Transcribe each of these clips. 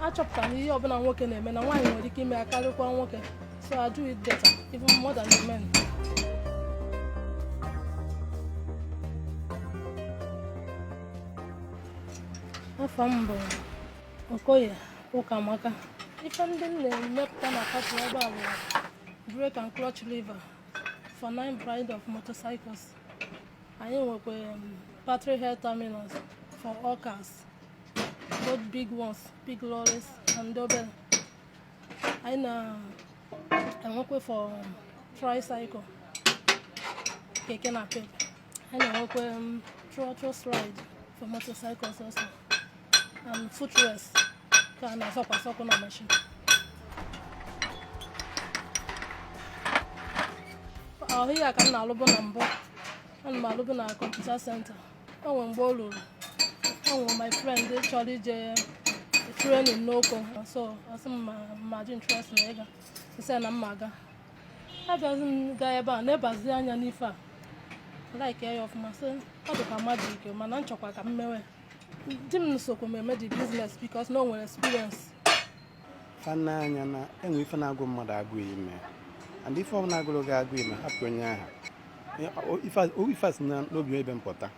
achọpụtara na ihe ọbụla nwoke na-eme na nwaanyị nwere ike ime ya karịkwa nwoke, so I do it better even more than the men. Afọ m bụ Okoye Ukamaka. Ife ndị na-emepụta na factory ebe a bụ brake and clutch lever for 9 brand of motorcycles. Anyị nwekwa battery head terminals for all cars, both big ones, big lorries and obere. Anyị na-enwekwa for tricycle, keke na pep. Anyị na-enwekwa throttle slide for motorcycles also, and footrest ka na-asọkwasọkụ na machine. Ọhịa ka m na-alụbụ na mbụ, ana m alụbụ na computer center. O nwere mgbe o ruru, o nwere my friend chọrọ ije training n'Oko, so asị m ma dị interest na ịga, nsị na mma aga. Abịazi m gaa ebe a na-ebazi anya n'ife a, like ya ọfụma, sị ọ dị ka magic, mana nchọkwa ka m mewe. Di m sokwa m eme the business because no nwere experience. Fana anya na enwe ife na-agụ mmadụ agụ ime, and ife ọ na-agụrụ gị agụ ime hapụ onye aha. Ife asị na n'obi ebe mpụta,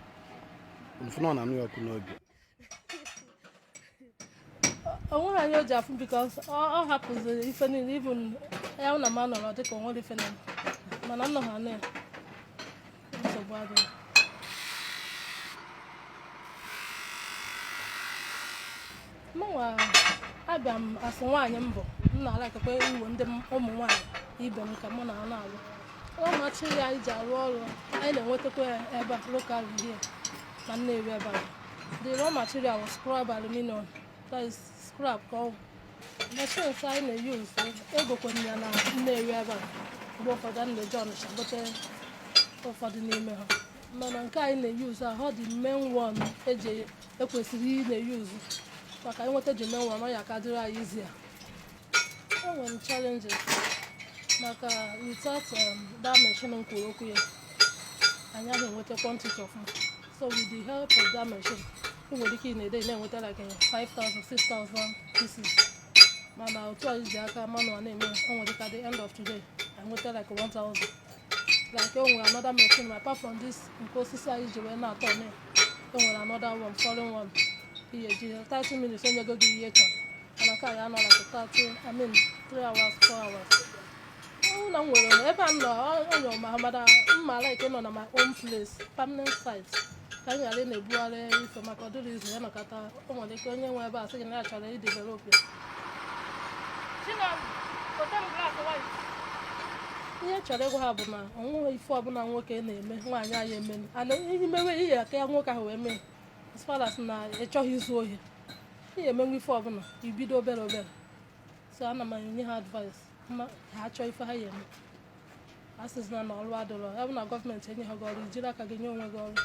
ife na ọ na-anụ ya ọkụ n'obi. Onwe anyị o ji afụ because ọ hapụziri ife niile, even ya na m anọrọ dịka o nwere ife na mana m nọ ha na ya nsogbu adịghị. Mụnwa abịa m asị nwaanyị mbụ, m na-alakakwa iwe ndị ụmụ nwaanyị ibe m ka mụ na ha na-alụ. Ọ machiri anyị ji arụ ọrụ anyị na-enwetakwa ebe a local here na Nnewi ebe a. The raw material was scrap aluminum, that is scrap ka ọ machines anyị na-use egokwana ya na Nnewi ebe a. Mgbe ụfọdụ anyị na-eji Ọnịsha gote ụfọdụ n'ime ha, mana nke anyị na-use ahụ dị main one eji ekwesịrị ị na-use maka enweta ji main one, ọ ya ka dịrị anyị izi ya. O nwere challenges maka without that machine m kwuru okwu ya, anyị ahụ enweta quantity of more. So with the help of that machine, we nwere ike na-ede na-enweta like 5,000, 6,000 pieces. Mana otu anyị ji aka manual na-eme, o nwere ka the end of today I nweta like 1,000. Like o nwere another machine apart from this nke osisi anyị ji wee na-atọ na o nwere another one, foreign one. Ihe ji 30 minutes onye go gị ihe chọrọ, mana ka ya nọ like 3 hours, 4 hours. Na m nwere ebe a nọ onye mahamada mma like nọ na my own place, permanent site, ka anyị ghara na-ebugharị ife maka ọ dịrị izu ya nọkọta. O nwere ike onye nwe ebe a sị gị na ya chọrọ idevelop ya. Ihe chọrọ ịgwa ha bụ na onwe ife ọbụla nwoke na-eme nwaanyị anyị emeni, ana imewe ihe aka ya nwoke ahụ wee mee as far as na ịchọghị izu ohi, ihe emenwe ife ọbụla ibido obere obere. So ana m enye ha advice ha achọ ife ha ya eme, asịzina na ọrụ adịrọ, ya bụ na gọọmenti enye ha gị ọrụ, ijiri aka gị nye onwe gị ọrụ.